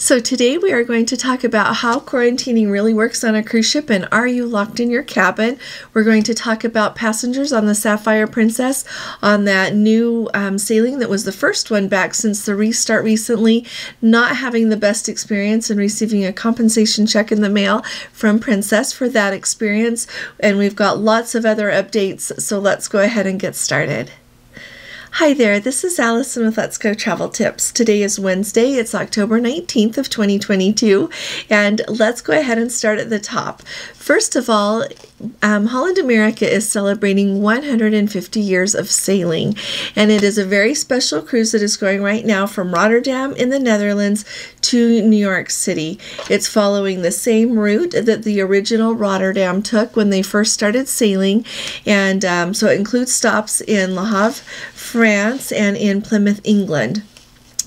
So today we are going to talk about how quarantining really works on a cruise ship and are you locked in your cabin. We're going to talk about passengers on the Sapphire Princess on that new sailing that was the first one back since the restart recently, not having the best experience and receiving a compensation check in the mail from Princess for that experience. And we've got lots of other updates, so let's go ahead and get started. Hi there, this is Allison with Let's Go Travel Tips. Today is Wednesday, it's October 19th of 2022, and let's go ahead and start at the top. First of all, Holland America is celebrating 150 years of sailing, and it is a very special cruise that is going right now from Rotterdam in the Netherlands to New York City. It's following the same route that the original Rotterdam took when they first started sailing, and so it includes stops in Le Havre, France, and in Plymouth, England.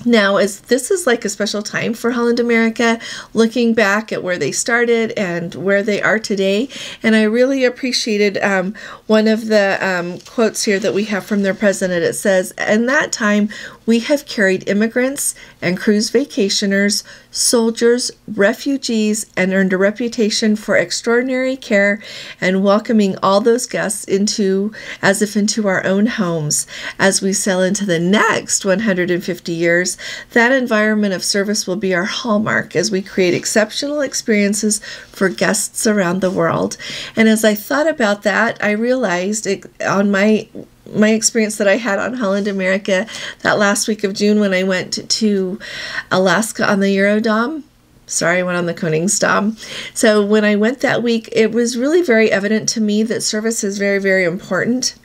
Now, as this is like a special time for Holland America, looking back at where they started and where they are today, and I really appreciated one of the quotes here that we have from their president. It says, "In that time, we have carried immigrants and cruise vacationers, soldiers, refugees, and earned a reputation for extraordinary care and welcoming all those guests as if into our own homes. As we sail into the next 150 years, that environment of service will be our hallmark as we create exceptional experiences for guests around the world." And as I thought about that, I realized on my experience that I had on Holland America that last week of June when I went to Alaska on the Eurodom. Sorry, I went on the Koningsdam. So when I went that week, it was really very evident to me that service is very, very important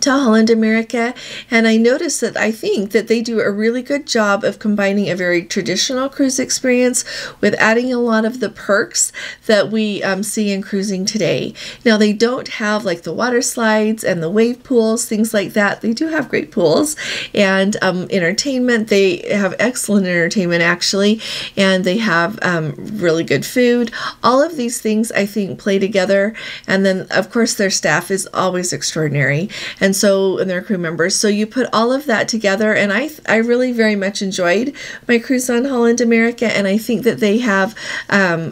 to Holland America, and I noticed that I think that they do a really good job of combining a very traditional cruise experience with adding a lot of the perks that we see in cruising today. Now, they don't have like the water slides and the wave pools, things like that. They do have great pools and entertainment. They have excellent entertainment actually, and they have really good food. All of these things I think play together, and then of course their staff is always extraordinary. And their crew members. So you put all of that together, and I really very much enjoyed my cruise on Holland America, and I think that they have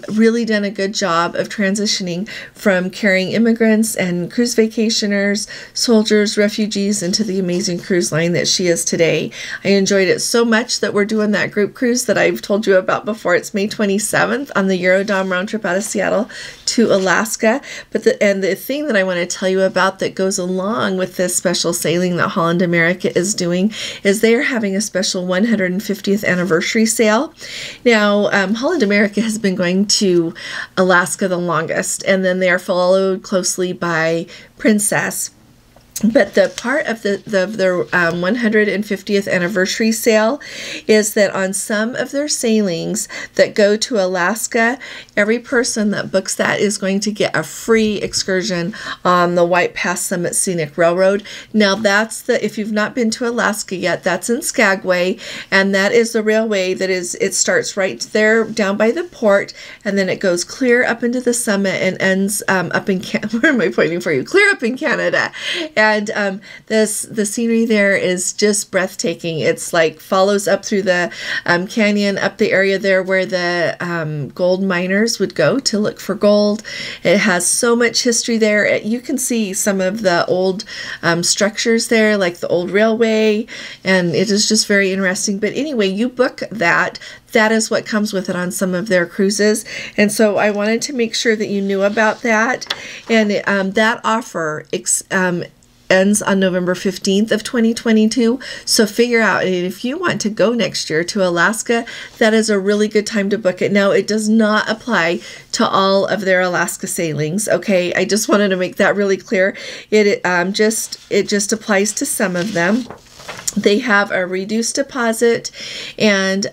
really done a good job of transitioning from carrying immigrants and cruise vacationers, soldiers, refugees into the amazing cruise line that she is today. I enjoyed it so much that we're doing that group cruise that I've told you about before. It's May 27th on the Eurodom round trip out of Seattle to Alaska. But the thing that I want to tell you about that goes along with this special sailing that Holland America is doing is they are having a special 150th anniversary sale. Now, Holland America has been going to Alaska the longest, and then they are followed closely by Princess. But the part of their 150th anniversary sale is that on some of their sailings that go to Alaska, every person that books that is going to get a free excursion on the White Pass Summit Scenic Railroad. Now if you've not been to Alaska yet, that's in Skagway, and that is the railway it starts right there down by the port, and then it goes clear up into the summit and ends up in where am I pointing for you? Clear up in Canada. And the scenery there is just breathtaking. It's like follows up through the canyon, up the area there where the gold miners would go to look for gold. It has so much history there. You can see some of the old structures there, like the old railway, and it is just very interesting. But anyway, you book that. That is what comes with it on some of their cruises. And so I wanted to make sure that you knew about that. And that offer ends on November 15th of 2022. So figure out, and if you want to go next year to Alaska, that is a really good time to book it. Now, it does not apply to all of their Alaska sailings. Okay, I just wanted to make that really clear. It just applies to some of them. They have a reduced deposit and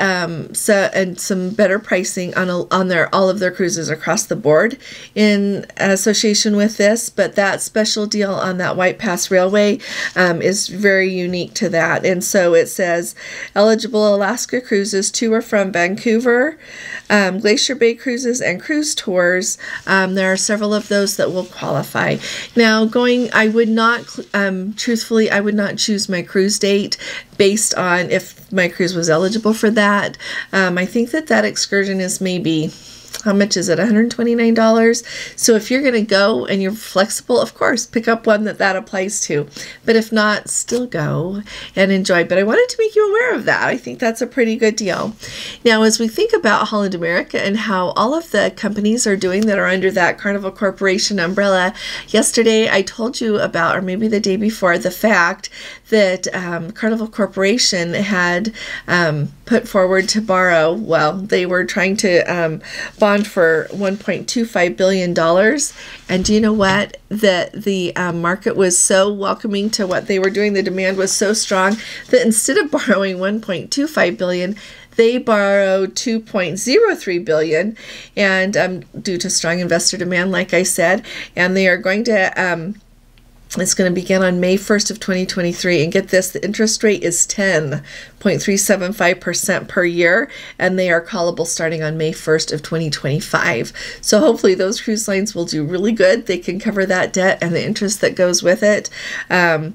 some better pricing on all of their cruises across the board in association with this. But that special deal on that White Pass Railway is very unique to that. And so it says eligible Alaska cruises to or from Vancouver, Glacier Bay cruises, and cruise tours. There are several of those that will qualify. Now, I would not, truthfully, I would not choose my cruise date rate based on if my cruise was eligible for that. I think that excursion is maybe, how much is it? $129. So if you're going to go and you're flexible, of course, pick up one that applies to. But if not, still go and enjoy. But I wanted to make you aware of that. I think that's a pretty good deal. Now, as we think about Holland America and how all of the companies are doing that are under that Carnival Corporation umbrella, yesterday I told you about, or maybe the day before, the fact that Carnival Corporation had put forward to borrow, well, they were trying to bond for $1.25 billion. And do you know what? The market was so welcoming to what they were doing. The demand was so strong that instead of borrowing $1.25 billion, they borrowed $2.03 billion, and due to strong investor demand, like I said, and they are going to it's going to begin on May 1st of 2023. And get this, the interest rate is 10.375% per year, and they are callable starting on May 1st of 2025. So hopefully those cruise lines will do really good. They can cover that debt and the interest that goes with it. I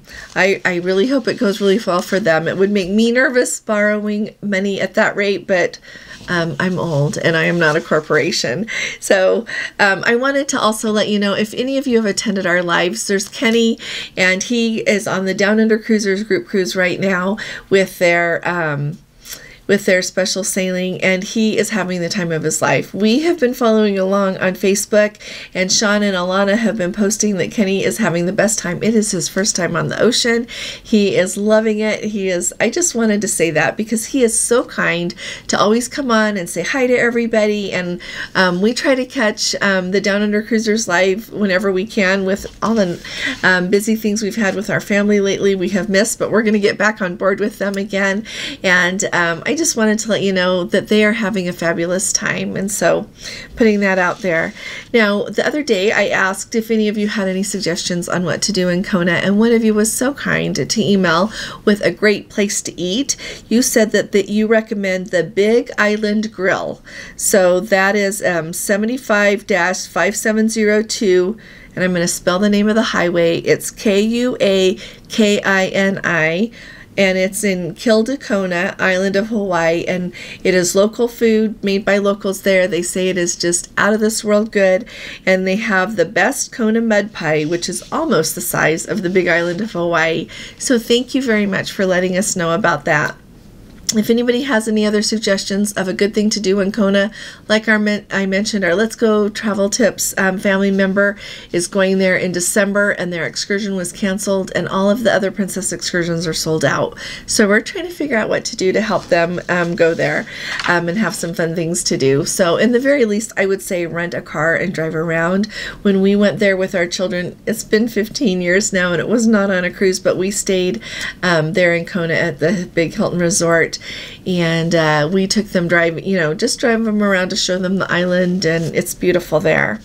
really hope it goes really well for them. It would make me nervous borrowing money at that rate, but I'm old and I am not a corporation. So I wanted to also let you know, if any of you have attended our lives, there's Kenny, and he is on the Downunder Cruisers group cruise right now with their special sailing, and he is having the time of his life. We have been following along on Facebook, and Sean and Alana have been posting that Kenny is having the best time. It is his first time on the ocean. He is loving it. I just wanted to say that because he is so kind to always come on and say hi to everybody, and we try to catch the Downunder Cruisers live whenever we can. With all the busy things we've had with our family lately, we have missed, but we're going to get back on board with them again. And I just wanted to let you know that they are having a fabulous time, and so putting that out there. Now, the other day I asked if any of you had any suggestions on what to do in Kona, and one of you was so kind to email with a great place to eat. You said that you recommend the Big Island Grill. So that is 75-5702, and I'm going to spell the name of the highway. It's Kuakini, and it's in Kona, island of Hawaii, and it is local food made by locals there. They say it is just out of this world good, and they have the best Kona mud pie, which is almost the size of the Big Island of Hawaii. So thank you very much for letting us know about that. If anybody has any other suggestions of a good thing to do in Kona, like I mentioned, our Let's Go Travel Tips family member is going there in December, and their excursion was canceled, and all of the other princess excursions are sold out. So we're trying to figure out what to do to help them go there and have some fun things to do. So in the very least, I would say rent a car and drive around. When we went there with our children, it's been 15 years now, and it was not on a cruise, but we stayed there in Kona at the Big Hilton Resort. And we took them driving, just drive them around to show them the island, and it's beautiful there.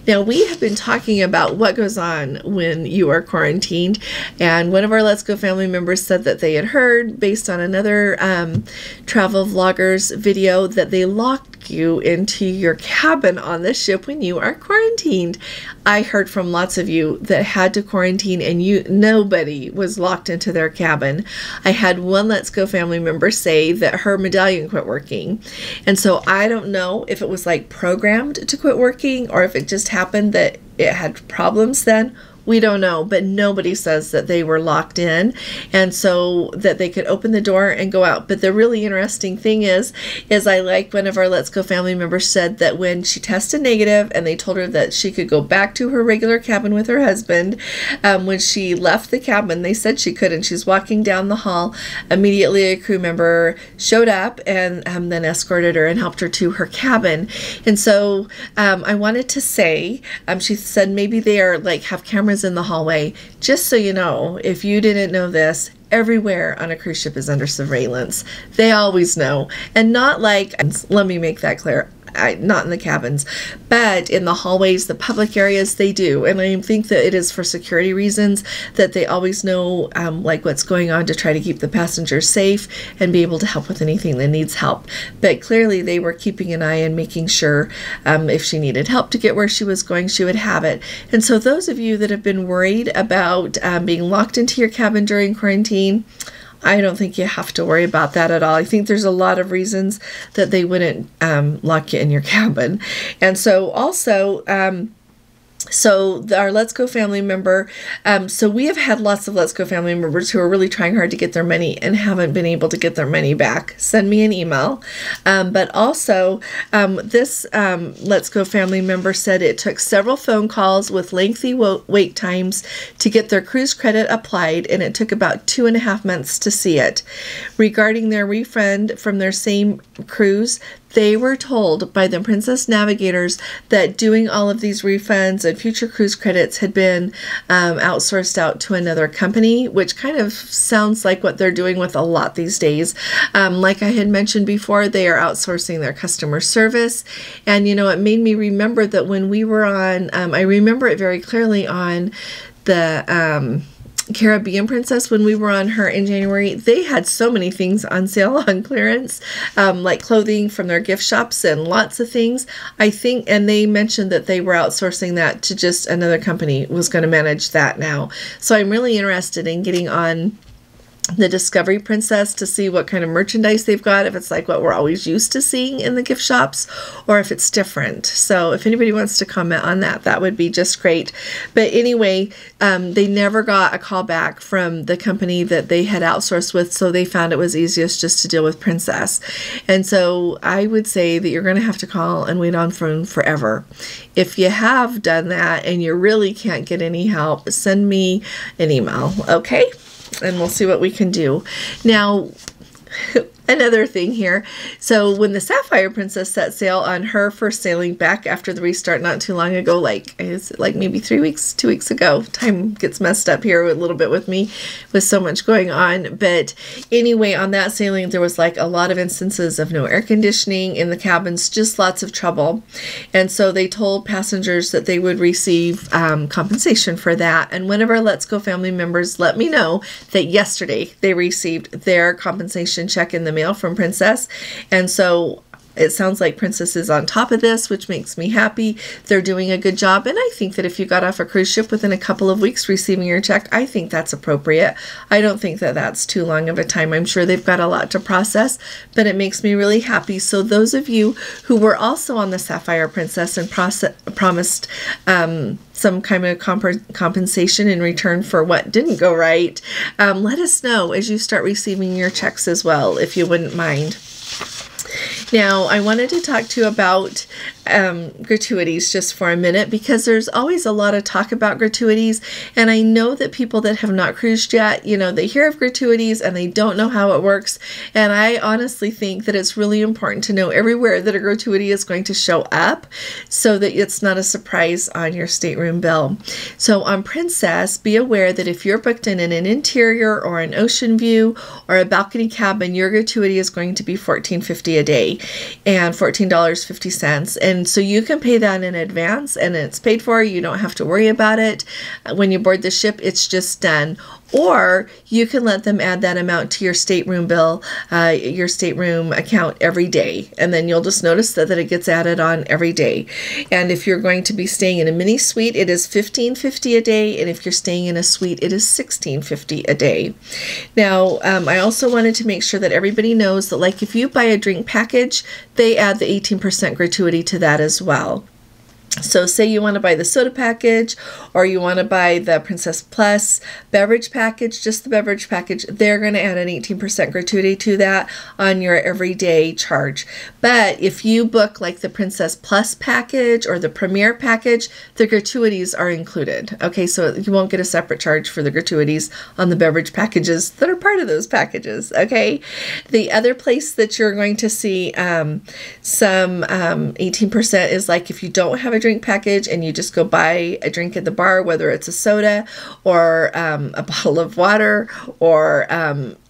Now, we have been talking about what goes on when you are quarantined, and one of our Let's Go family members said that they had heard, based on another travel vlogger's video, that they locked you into your cabin on the ship when you are quarantined. I heard from lots of you that had to quarantine, and nobody was locked into their cabin. I had one Let's Go family member say that her medallion quit working, and so I don't know if it was like programmed to quit working or if it just happened that it had problems then. We don't know, but nobody says that they were locked in, and so that they could open the door and go out. But the really interesting thing is I like one of our Let's Go family members said that when she tested negative and they told her that she could go back to her regular cabin with her husband, when she left the cabin, they said she could, and she's walking down the hall. Immediately a crew member showed up and then escorted her and helped her to her cabin. And so I wanted to say, she said maybe they are have cameras in the hallway. Just so you know, if you didn't know this, everywhere on a cruise ship is under surveillance. They always know. And not let me make that clear, not in the cabins, but in the hallways, the public areas, they do. And I think that it is for security reasons that they always know what's going on to try to keep the passengers safe and be able to help with anything that needs help. But clearly they were keeping an eye and making sure if she needed help to get where she was going, she would have it. And so those of you that have been worried about being locked into your cabin during quarantine, I don't think you have to worry about that at all. I think there's a lot of reasons that they wouldn't lock you in your cabin. And so also, so our Let's Go family member, so we have had lots of Let's Go family members who are really trying hard to get their money and haven't been able to get their money back. Send me an email. But also, this Let's Go family member said it took several phone calls with lengthy wait times to get their cruise credit applied, and it took about 2.5 months to see it. Regarding their refund from their same cruise, they were told by the Princess Navigators that doing all of these refunds and future cruise credits had been outsourced out to another company, which kind of sounds like what they're doing with a lot these days. Like I had mentioned before, they are outsourcing their customer service. And, you know, it made me remember that when we were on, I remember it very clearly on the Caribbean Princess, when we were on her in January, they had so many things on sale on clearance, like clothing from their gift shops and lots of things. I think, and they mentioned that they were outsourcing that to just another company was going to manage that now. So I'm really interested in getting on the Discovery Princess to see what kind of merchandise they've got, if it's like what we're always used to seeing in the gift shops or if it's different. So if anybody wants to comment on that, that would be just great. But anyway, they never got a call back from the company that they had outsourced with, so they found it was easiest just to deal with Princess. And so I would say that you're going to have to call and wait on phone forever. If you have done that and you really can't get any help, send me an email, okay? And we'll see what we can do. Now, another thing here. So when the Sapphire Princess set sail on her first sailing back after the restart not too long ago, like maybe 2 weeks ago. Time gets messed up here a little bit with me with so much going on. But anyway, on that sailing, there was like a lot of instances of no air conditioning in the cabins, just lots of trouble. And so they told passengers that they would receive compensation for that. And one of our Let's Go family members let me know that yesterday they received their compensation check in the mail from Princess. And so it sounds like Princess is on top of this, which makes me happy. They're doing a good job. And I think that if you got off a cruise ship within a couple of weeks receiving your check, I think that's appropriate. I don't think that that's too long of a time. I'm sure they've got a lot to process, but it makes me really happy. So those of you who were also on the Sapphire Princess and promised some kind of compensation in return for what didn't go right, let us know as you start receiving your checks as well, if you wouldn't mind. Now, I wanted to talk to you about gratuities just for a minute, because there's always a lot of talk about gratuities, and I know that people that have not cruised yet, you know, they hear of gratuities and they don't know how it works, and I honestly think that it's really important to know everywhere that a gratuity is going to show up so that it's not a surprise on your stateroom bill. So on Princess, be aware that if you're booked in an interior or an ocean view or a balcony cabin, your gratuity is going to be $14.50 a day and $14.50, and so you can pay that in advance and it's paid for. You don't have to worry about it. When you board the ship, it's just done. Or you can let them add that amount to your stateroom bill, your stateroom account every day. And then you'll just notice that it gets added on every day. And if you're going to be staying in a mini suite, it is $15.50 a day. And if you're staying in a suite, it is $16.50 a day. Now, I also wanted to make sure that everybody knows that, like, if you buy a drink package, they add the 18% gratuity to that as well. So say you want to buy the soda package, or you want to buy the Princess Plus beverage package, just the beverage package, they're going to add an 18% gratuity to that on your everyday charge. But if you book like the Princess Plus package or the Premier package, the gratuities are included. Okay, so you won't get a separate charge for the gratuities on the beverage packages that are part of those packages. Okay, the other place that you're going to see some 18% is like if you don't have a drink package and you just go buy a drink at the bar, whether it's a soda or a bottle of water or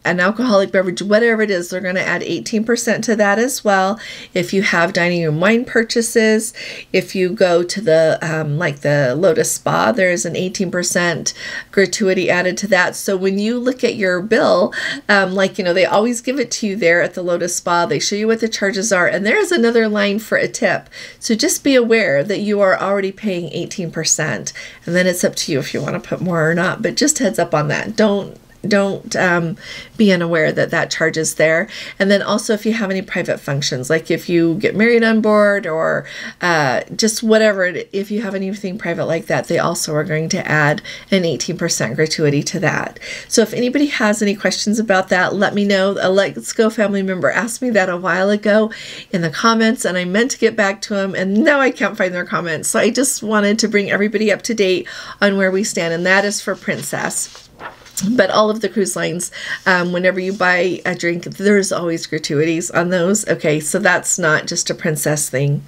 an alcoholic beverage, whatever it is, they're going to add 18% to that as well. If you have dining room wine purchases, if you go to the like the Lotus Spa, there is an 18% gratuity added to that. So when you look at your bill, like, you know, they always give it to you there at the Lotus Spa. They show you what the charges are, and there's another line for a tip. So just be aware that you are already paying 18%, and then it's up to you if you want to put more or not. But just heads up on that. be unaware that that charge is there. And then also if you have any private functions, like if you get married on board or just whatever, if you have anything private like that, they also are going to add an 18% gratuity to that. So if anybody has any questions about that, let me know. A Let's Go family member asked me that a while ago in the comments, and I meant to get back to them, and now I can't find their comments. So I just wanted to bring everybody up to date on where we stand, and that is for Princess. But all of the cruise lines, whenever you buy a drink, there's always gratuities on those. Okay, so that's not just a Princess thing.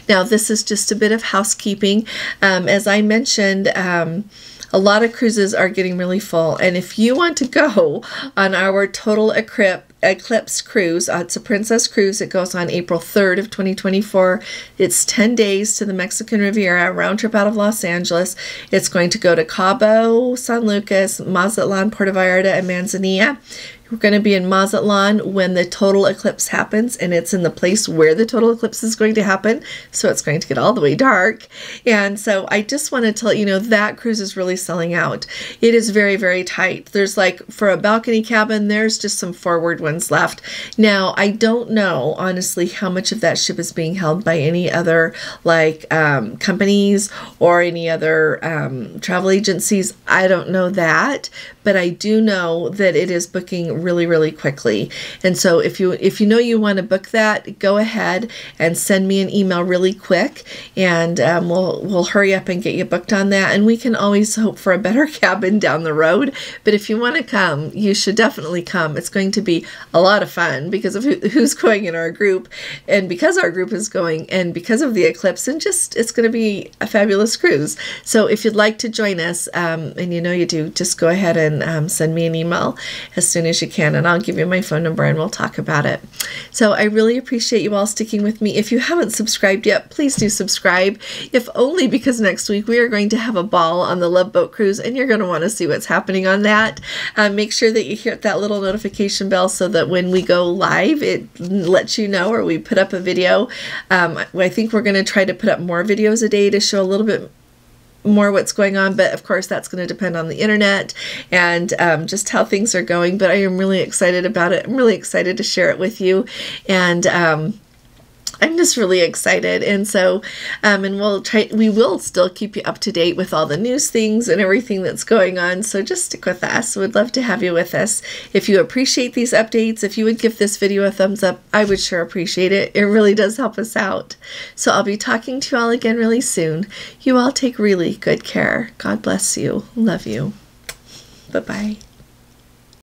Now, this is just a bit of housekeeping. As I mentioned, a lot of cruises are getting really full, and if you want to go on our Total Eclipse cruise, it's a Princess cruise. It goes on April 3rd of 2024. It's 10 days to the Mexican Riviera, round trip out of Los Angeles. It's going to go to Cabo San Lucas, Mazatlan, Puerto Vallarta, and Manzanilla. We're going to be in Mazatlan when the total eclipse happens, and it's in the place where the total eclipse is going to happen, so it's going to get all the way dark. And so I just wanted to let you know that cruise is really selling out. It is very, very tight. There's like, for a balcony cabin, there's just some forward ones left. Now, I don't know, honestly, how much of that ship is being held by any other like companies or any other travel agencies. I don't know that, but I do know that it is booking really, really quickly. And so if you know you want to book that, go ahead and send me an email really quick, and we'll hurry up and get you booked on that. And we can always hope for a better cabin down the road. But if you want to come, you should definitely come. It's going to be a lot of fun because of who's going in our group, and because our group is going, and because of the eclipse, and just it's going to be a fabulous cruise. So if you'd like to join us, and you know you do, just go ahead and send me an email as soon as you can, and I'll give you my phone number and we'll talk about it. So I really appreciate you all sticking with me. If you haven't subscribed yet, please do subscribe, if only because next week we are going to have a ball on the Love Boat Cruise, and you're going to want to see what's happening on that. Make sure that you hit that little notification bell so that when we go live, it lets you know, or we put up a video. I think we're going to try to put up more videos a day to show a little bit more what's going on, but of course that's going to depend on the internet and just how things are going. But I am really excited about it. I'm really excited to share it with you, and I'm just really excited. And so and we will still keep you up to date with all the news things and everything that's going on, so just stick with us. We'd love to have you with us. If you appreciate these updates, if you would give this video a thumbs up, I would sure appreciate it. It really does help us out. So I'll be talking to you all again really soon. You all take really good care. God bless you. Love you. Bye-bye.